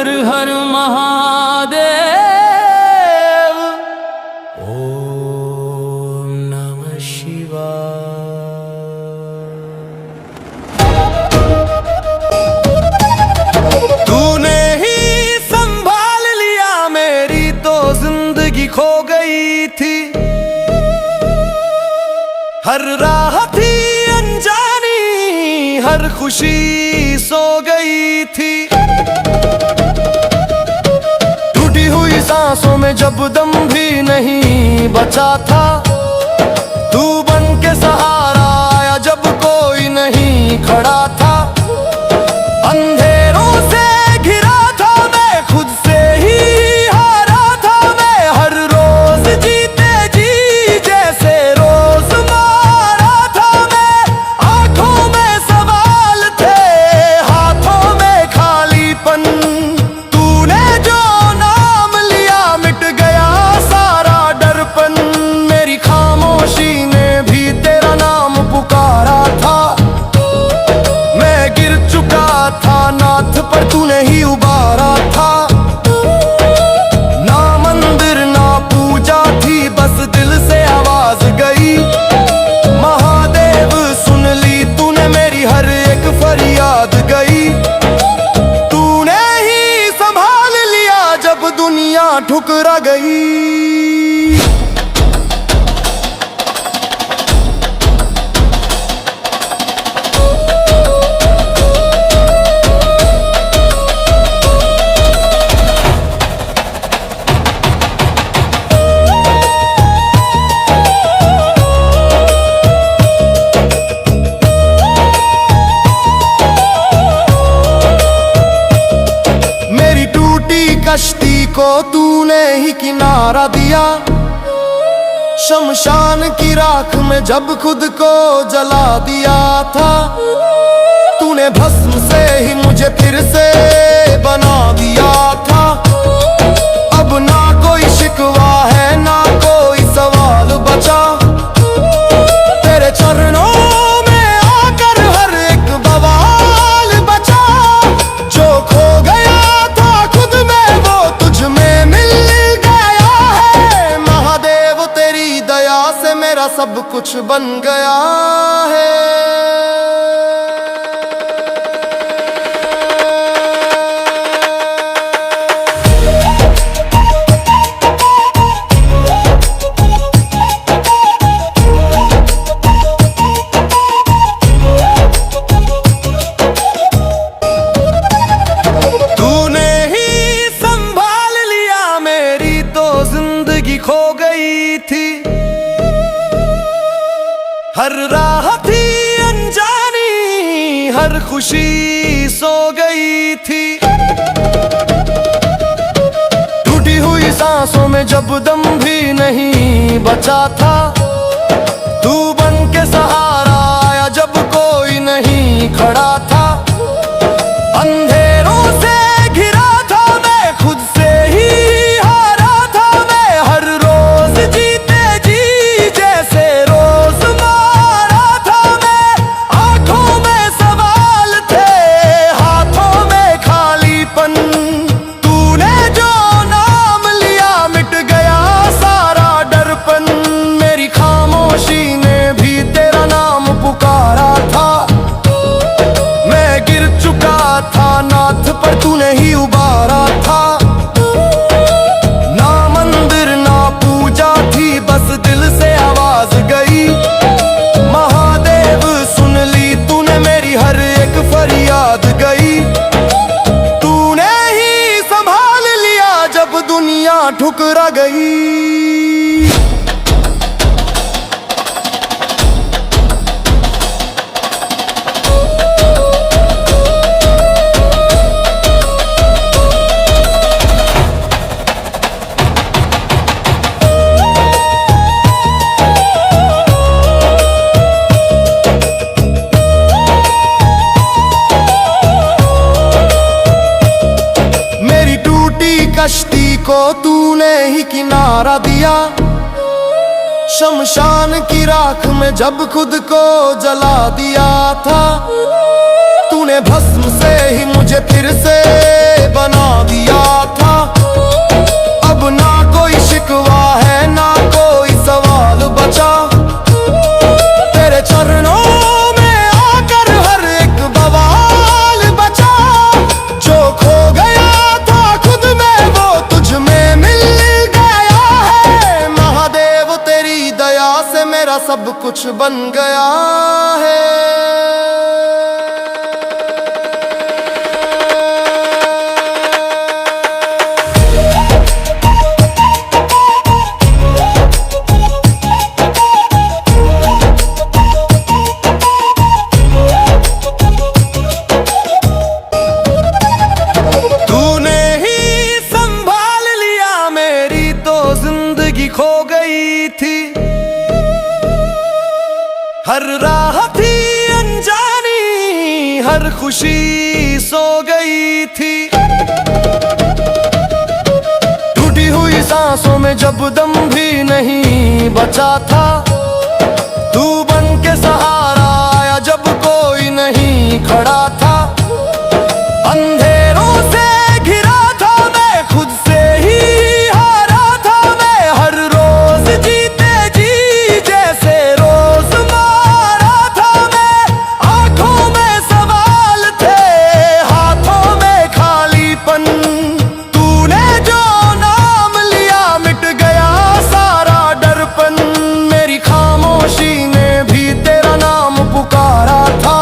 हर हर महादेव। ओम नमः शिवाय। तूने ही संभाल लिया मेरी तो जिंदगी खो गई थी। हर राह थी अनजानी, हर खुशी सो गई थी। टूटी हुई सांसों में जब दम भी नहीं बचा था, तू बन के सहारा आया जब कोई नहीं खड़ा था। अंधेरों से घिरा था मैं, खुद से ही हारा था मैं। हर रोज जीते जी जैसे रोज मारा था मैं। आंखों में सवाल थे, हाथों में खालीपन। तूने जो नाम लिया मिट गया सारा डरपन। मेरी खामोशी ने भी तेरा नाम पुकारा था। मैं गिर चुका था नाथ पर तूने ही उबारा था। ना मंदिर ना पूजा थी, बस दिल से आवाज गई। महादेव सुन ली तूने मेरी हर एक फरियाद गई। तूने ही संभाल लिया जब दुनिया ठुकरा गई। कश्ती को तूने ही किनारा दिया। शमशान की राख में जब खुद को जला दिया था, तूने भस्म से ही मुझे फिर से बना दिया था। अब ना कोई शिकवा है ना कोई सवाल बचा। तेरे चरणों में आकर हर एक बवाल बचा। जो खो गया था खुद में वो तुझ में मिल गया है। महादेव तेरी दया से मेरा सब कुछ बन गया है। खो गई थी हर राह थी अनजानी, हर खुशी सो गई थी। टूटी हुई सांसों में जब दम भी नहीं बचा था, तू बन के सहारा आया जब कोई नहीं खड़ा था। अंधेरों से घिरा था मैं, खुद से ही हारा था मैं। हर रोज जीते जी जैसे रोज मारा था मैं। आंखों में सवाल थे, हाथों में खालीपन। तूने जो नाम लिया मिट गया सारा डरपन। मेरी खामोशी ने भी तेरा नाम पुकारा था। मैं गिर चुका था नाथ पर तूने ही उबारा था। ना मंदिर ना पूजा थी, बस दिल से आवाज गई। महादेव सुन ली तूने मेरी हर एक फरियाद गई। तूने ही संभाल लिया जब दुनिया ठुकरा गई। कश्ती को तूने ही किनारा दिया। शमशान की राख में जब खुद को जला दिया था, तूने भस्म से ही मुझे फिर से बना दिया था। अब ना कोई शिकवा है ना कोई सवाल बचा। तेरे चरणों में आकर हर एक बवाल बचा। जो खो गया था खुद में वो तुझ में मिल गया है। महादेव तेरी दया से मेरा सब कुछ बन गया है। खो गई थी हर राह थी अनजानी, हर खुशी सो गई थी। टूटी हुई सांसों में जब दम भी नहीं बचा था। तू बन के सहारा आया जब कोई नहीं खड़ा था। अंधेरों से घिरा था मैं, खुद से ही हारा था मैं। हर रोज जीते जी जैसे रोज मारा था मैं। आंखों में सवाल थे, हाथों में खालीपन। तूने जो नाम लिया मिट गया सारा डरपन। मेरी खामोशी ने भी तेरा नाम पुकारा था।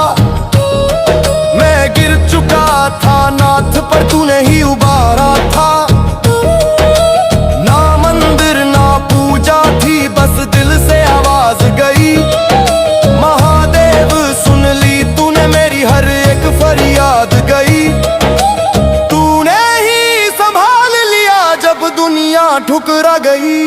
मैं गिर चुका था नाथ पर तूने ही उबारा था। ना मंदिर ना पूजा थी बस दिल से आवाज गई। महादेव सुन ली तूने मेरी हर एक फरियाद गई। तूने ही संभाल लिया जब दुनिया ठुकरा गई।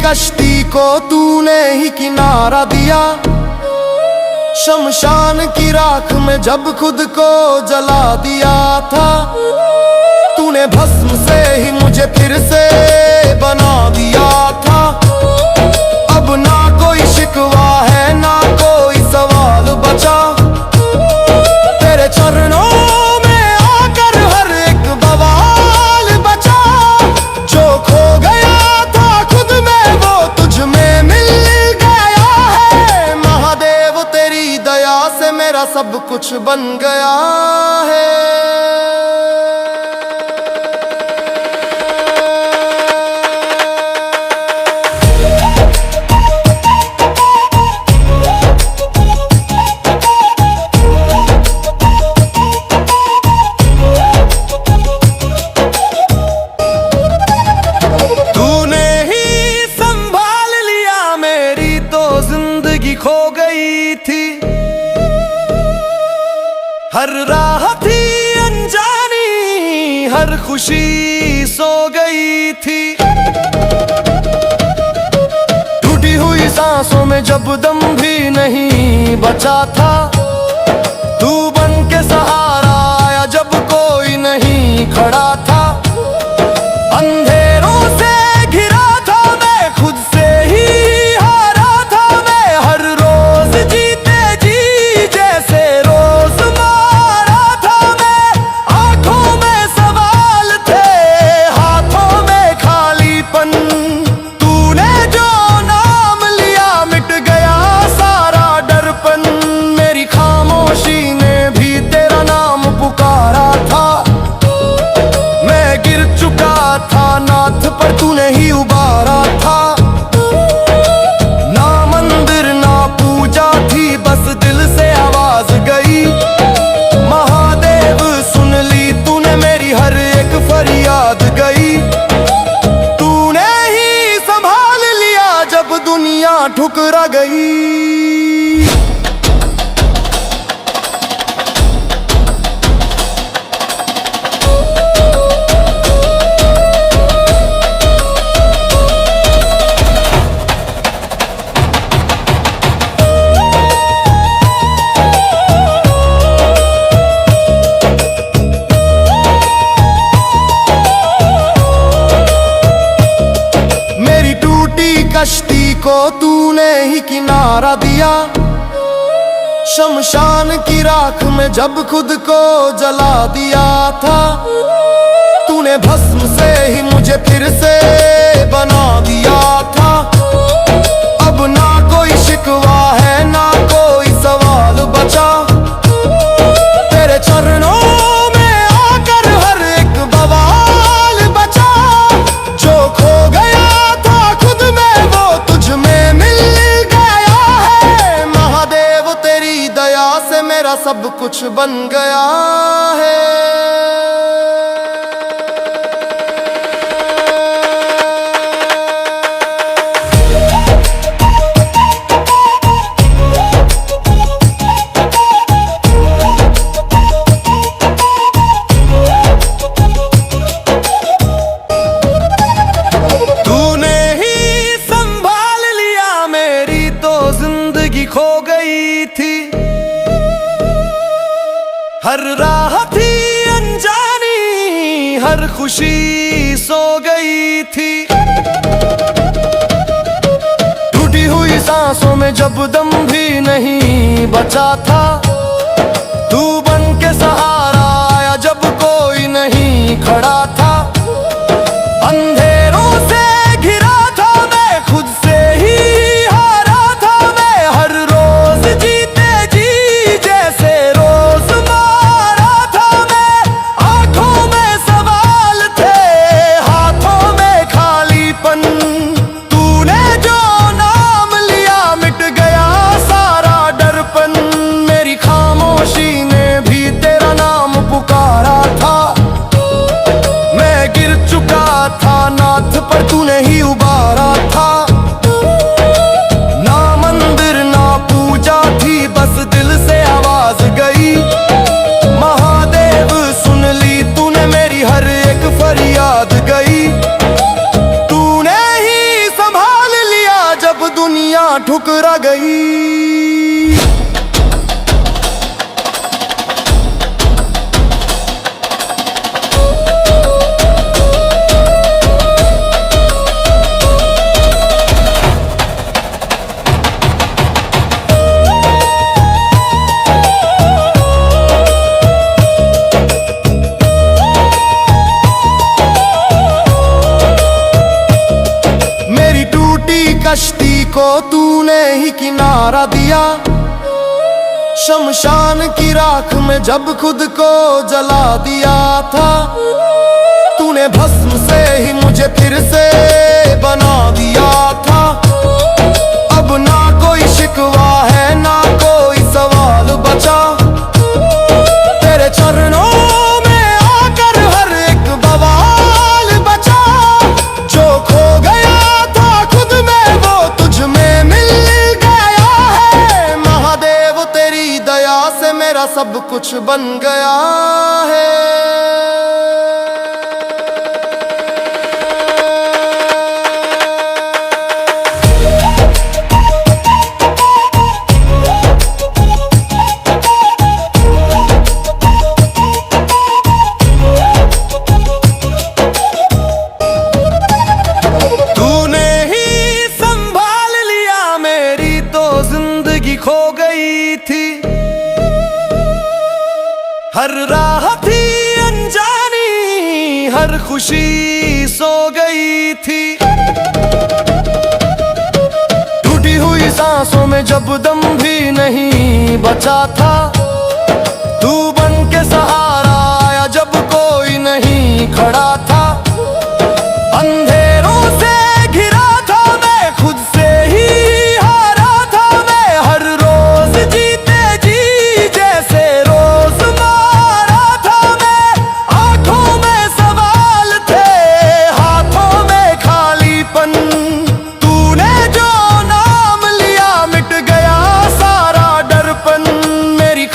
कश्ती को तूने ही किनारा दिया। शमशान की राख में जब खुद को जला दिया था। तूने भस्म से ही मुझे फिर से बना दिया था। अब ना कोई शिकवा है ना कोई सवाल बचा। तेरे चरणों में आकर हर एक बवाल बचा। जो खो गया था खुद में वो तुझ में मिल गया है। महादेव तेरी दया से मेरा सब कुछ बन गया है। खो गई थी हर राह थी अनजानी, हर खुशी सो गई थी। टूटी हुई सांसों में जब दम भी नहीं बचा था। तू बन के सहारा आया जब कोई नहीं खड़ा था। अंधेरों से घिरा था मैं, खुद से ही हारा था मैं। हर रोज जीते जी जैसे रोज मारा था मैं। आंखों में सवाल थे, हाथों में खालीपन। तूने जो नाम लिया मिट गया सारा डरपन। मेरी खामोशी ने भी तेरा नाम पुकारा था। मैं गिर चुका था नाथ पर तूने ही उबारा था। ना मंदिर ना पूजा थी बस दिल से आवाज गई। महादेव सुन ली तूने मेरी हर एक फरियाद गई। तूने ही संभाल लिया जब दुनिया ठुकरा गई। को तूने ही किनारा दिया। शमशान की राख में जब खुद को जला दिया था, तूने भस्म से ही मुझे फिर से बना दिया था। अब ना कोई शिकवा है ना कोई सवाल बचा, तेरे चरणों में आकर हर एक बवाल बचा। जो खो गया था खुद में वो तुझ में मिल गया है। महादेव तेरी दया से मेरा सब कुछ बन गया है। खो गई थी हर राह थी अनजानी, हर खुशी सो गई थी। टूटी हुई सांसों में जब दम भी नहीं बचा था, तू बन के सहारा आया जब कोई नहीं खड़ा था। अंधेरों से घिरा था मैं, खुद से ही हारा था मैं। हर रोज जीते जी जैसे रोज मारा था मैं। आंखों में सवाल थे, हाथों में खालीपन। तूने जो नाम लिया मिट गया सारा डरपन। मेरी खामोशी ने भी तेरा नाम पुकारा था। मैं गिर चुका था नाथ पर तूने ही उबारा था। ना मंदिर ना पूजा थी, बस दिल से आवाज गई। महादेव सुन ली तूने मेरी हर एक फरियाद गई। तूने ही संभाल लिया जब दुनिया ठुकरा गई। कश्ती को तूने ही किनारा दिया। शमशान की राख में जब खुद को जला दिया था, तूने भस्म से ही मुझे फिर से बना दिया था। अब ना कोई शिकवा है ना कोई सवाल बचा, तेरे चरणों में आकर हर एक बवाल बचा। जो खो गया था खुद में वो तुझ में मिल गया है। महादेव तेरी दया से मेरा सब कुछ बन गया है। खो गई थी हर राह थी अनजानी, हर खुशी सो गई थी। टूटी हुई सांसों में जब दम भी नहीं बचा था, तू बन के सहारा आया जब कोई नहीं खड़ा था। अंधेरों से घिरा था मैं, खुद से ही हारा था मैं। हर रोज जीते जी जैसे रोज मारा था मैं। आंखों में सवाल थे, हाथों में खालीपन। तूने जो नाम लिया मिट गया सारा डरपन। मेरी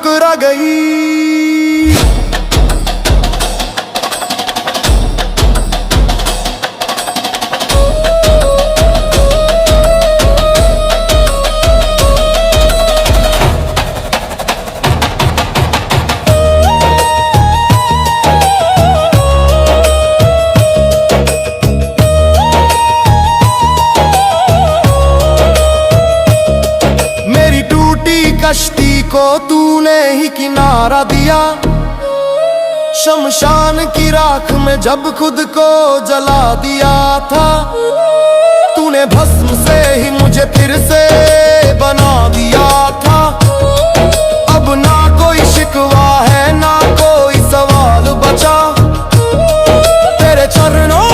ठुकरा गई। कश्ती को तूने ही किनारा दिया, शमशान की राख में जब खुद को जला दिया था। तूने भस्म से ही मुझे फिर से बना दिया था। अब ना कोई शिकवा है ना कोई सवाल बचा। तेरे चरणों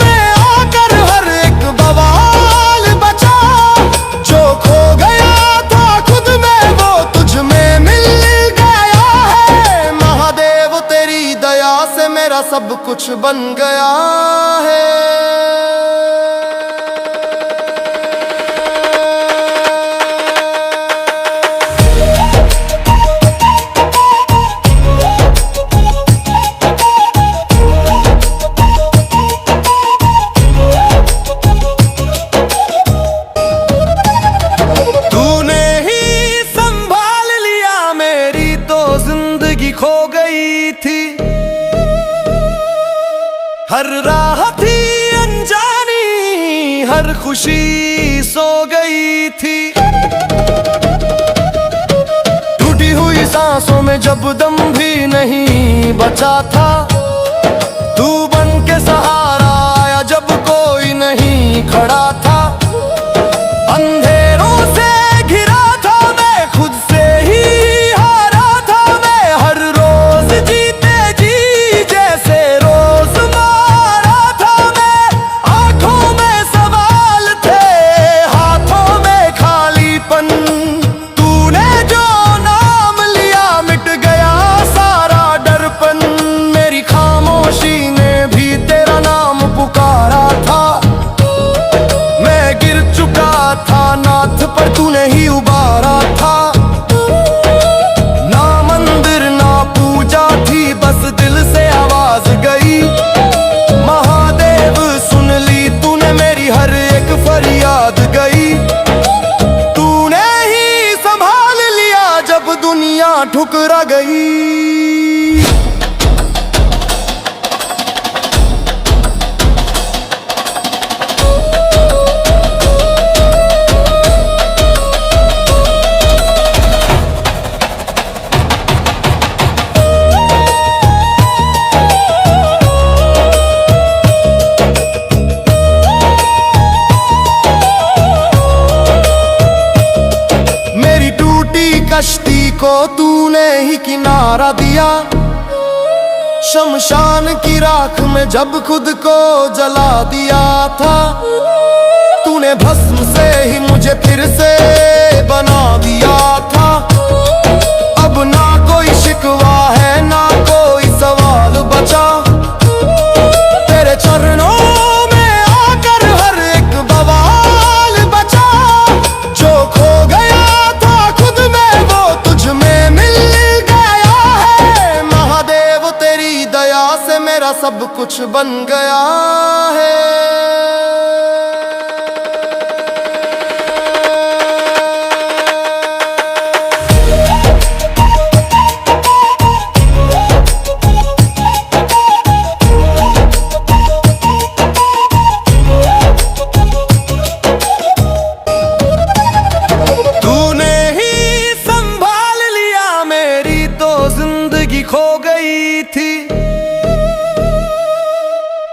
में आकर हर एक बवाल बचा। जो खो गया मेरा सब कुछ बन गया है। तूने ही संभाल लिया मेरी तो जिंदगी खो गई थी। हर राह थी अनजानी, हर खुशी सो गई थी। टूटी हुई सांसों में जब दम भी नहीं बचा था। तू बन के सहारा आया जब कोई नहीं खड़ा था। अंधेरों से घिरा था मैं, खुद से ही हारा था मैं। हर रोज जीते जी जैसे रोज मारा था मैं। आंखों में सवाल थे, हाथों में खालीपन। तूने जो नाम लिया मिट गया सारा डरपन। मेरी खामोशी ने भी तेरा नाम पुकारा था। मैं गिर चुका था नाथ पर तूने ही उबारा था। ना मंदिर ना पूजा थी, बस दिल से आवाज गई। महादेव सुन ली तूने मेरी हर एक फरियाद गई। तूने ही संभाल लिया जब दुनिया ठुकरा गई। कश्ती को तूने ही किनारा दिया, शमशान की राख में जब खुद को जला दिया था। तूने भस्म से ही मुझे फिर से बना दिया था। अब ना कोई शिकवा है ना कोई सवाल बचा। तेरे चरणों में आकर हर एक बवाल बचा। जो खो गया मेरा सब कुछ बन गया है। तूने ही संभाल लिया मेरी तो जिंदगी खो गई थी।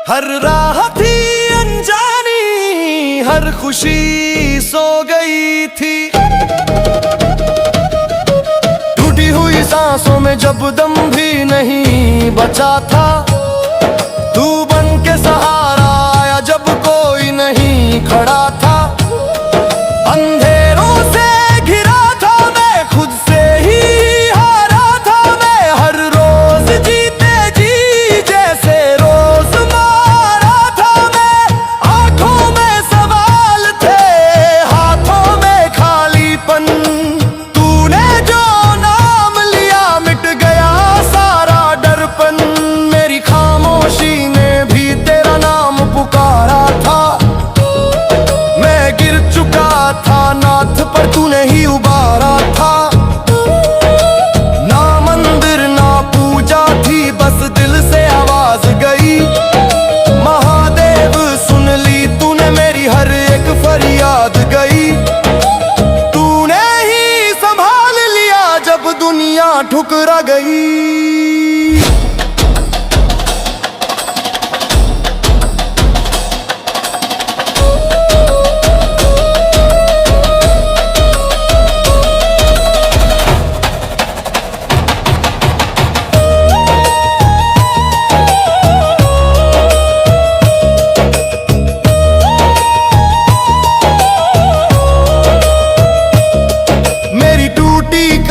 हर राह थी अनजानी, हर खुशी सो गई थी। टूटी हुई सांसों में जब दम भी नहीं बचा था। तू बन के सहारा आया जब कोई नहीं खड़ा था। अंधेरों से घिरा था मैं, खुद से ही हारा था मैं। हर रोज जीते जी जैसे रोज मारा था मैं। आंखों में सवाल थे, हाथों में खालीपन। तूने जो नाम लिया दुनिया ठुकरा गई।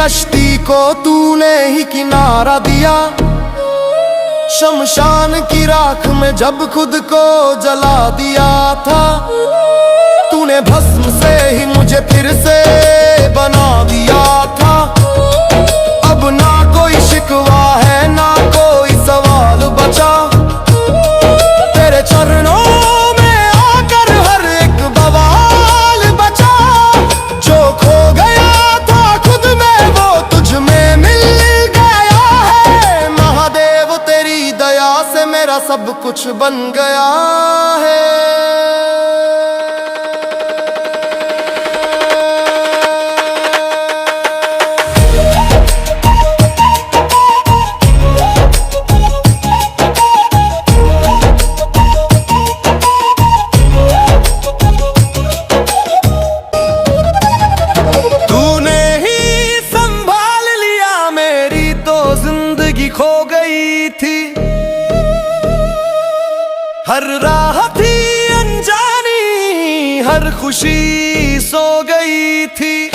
कश्ती को तूने ही किनारा दिया, शमशान की राख में जब खुद को जला दिया था। तूने भस्म से ही मुझे फिर से बना दिया था। अब ना कोई शिकवा है ना कोई सवाल बचा। तेरे चरणों में आकर हर एक बवाल बचा। जो खो गया मेरा सब कुछ बन गया है। तूने ही संभाल लिया मेरी तो जिंदगी खो गई थी। हर राह थी अनजानी, हर खुशी सो गई थी।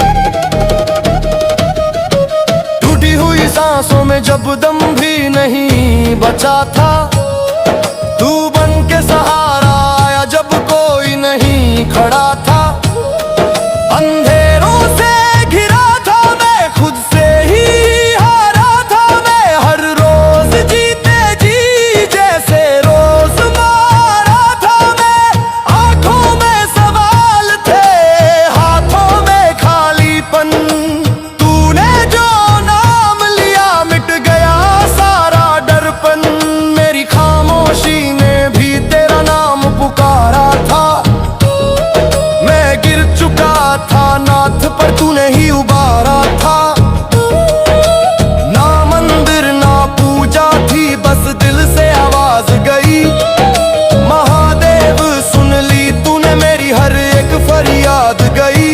टूटी हुई सांसों में जब दम भी नहीं बचा था। तू बन के सहारा आया जब कोई नहीं खड़ा था। अंधेरों से घिरा था मैं, खुद से ही हारा था मैं। हर रोज जीते जी जैसे रोज पर तूने ही उबारा था। ना मंदिर ना पूजा थी, बस दिल से आवाज गई। महादेव सुन ली तूने मेरी हर एक फरियाद गई।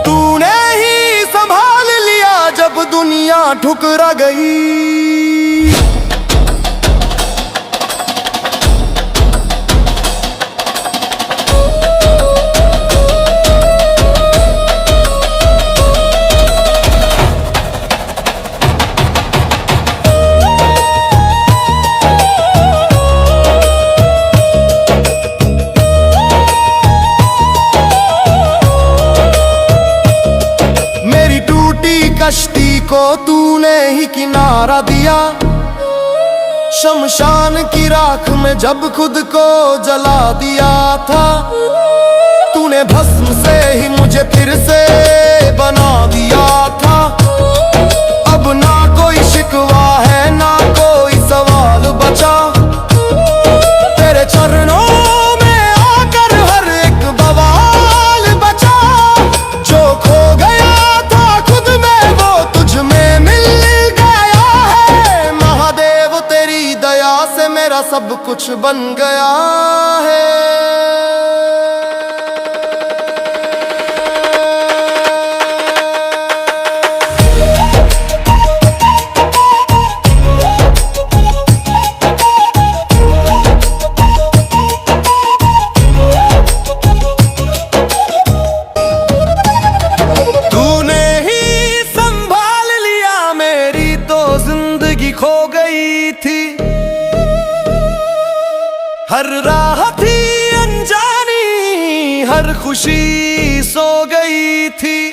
तूने ही संभाल लिया जब दुनिया ठुकरा गई। कश्ती को तूने ही किनारा दिया, शमशान की राख में जब खुद को जला दिया था। तूने भस्म से ही मुझे फिर से बना दिया था। अब ना कोई शिकवा है ना कोई सवाल बचा। तेरे चरणों में आकर हर एक बवाल बचा। जो खो गया मेरा सब कुछ बन गया है। तूने ही संभाल लिया मेरी तो जिंदगी खो गई थी। हर राह थी अनजानी, हर खुशी सो गई थी।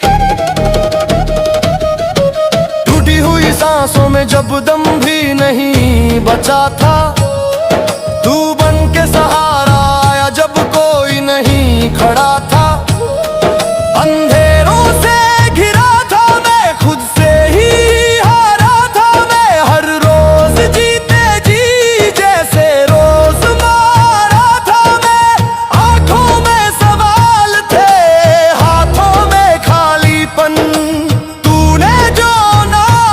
टूटी हुई सांसों में जब दम भी नहीं बचा था। तू बन के सहारा आया जब कोई नहीं खड़ा था। अंधेरों से घिरा था मैं, खुद से ही हारा था मैं। हर रोज जीते जी जैसे रोज मारा था मैं। आंखों में सवाल थे, हाथों में खालीपन। तूने जो नाम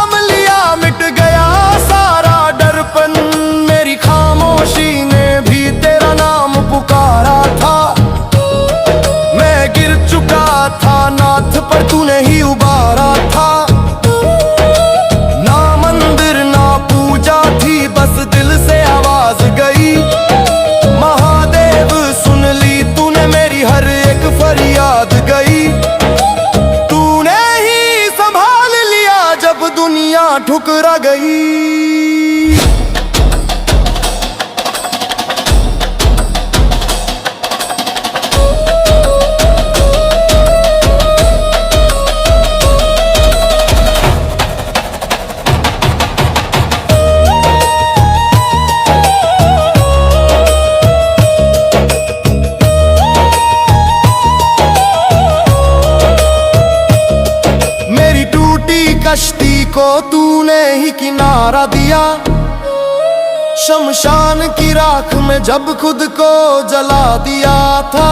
ठुकरा गई। कश्ती को तूने ही किनारा दिया, शमशान की राख में जब खुद को जला दिया था।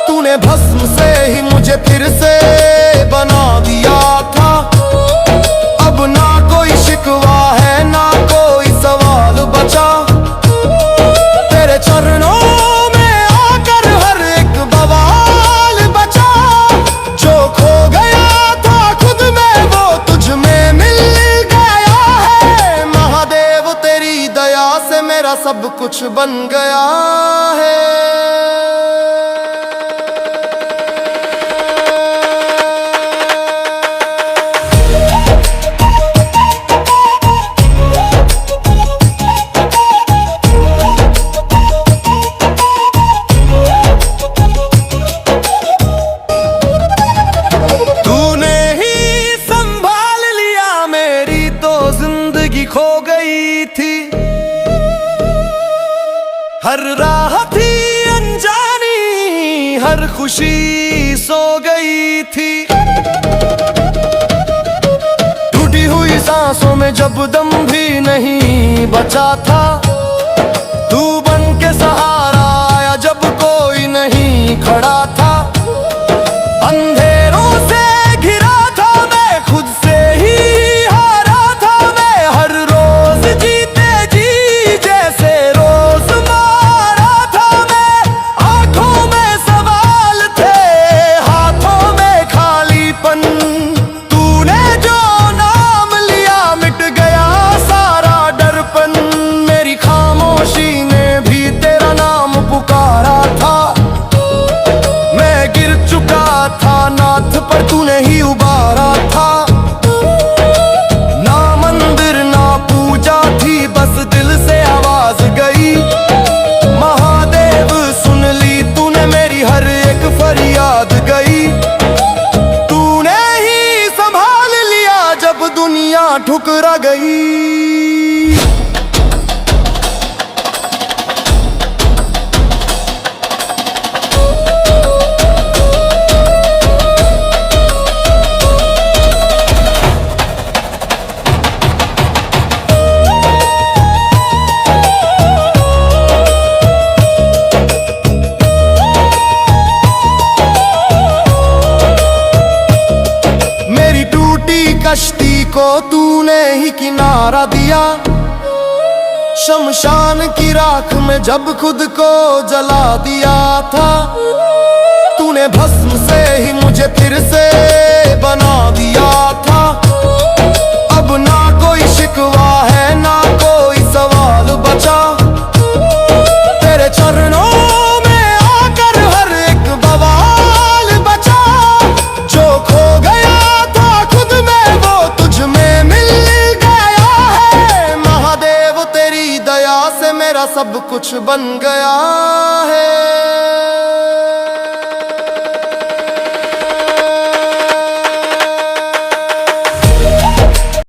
तूने भस्म से ही मुझे फिर से बना दिया था। अब ना कोई शिकवा है ना कोई सवाल बचा। तेरे चरणों में आकर हर एक बवाल बचा। जो खो गया मेरा सब कुछ बन गया है। तूने ही संभाल लिया मेरी तो जिंदगी खो गई थी। हर राह थी अनजानी, हर खुशी सो गई थी। टूटी हुई सांसों में जब दम भी नहीं बचा था। तू बन के सहारा आया जब कोई नहीं खड़ा था। अंधेरों से घिरा था मैं, खुद से ही हारा था मैं। हर रोज जीते जी जैसे रोज पर तूने ही उबारा था। ना मंदिर ना पूजा थी, बस दिल से आवाज गई। महादेव सुन ली तूने मेरी हर एक फरियाद गई। तूने ही संभाल लिया जब दुनिया ठुकरा गई। कश्ती को तूने ही किनारा दिया, शमशान की राख में जब खुद को जला दिया था। तूने भस्म से ही मुझे फिर से बना दिया था। अब ना कोई शिकवा है ना कोई सवाल बचा। तेरे चरणों में आकर हर एक बवाल बचा। जो खो गया मेरा सब कुछ बन गया है।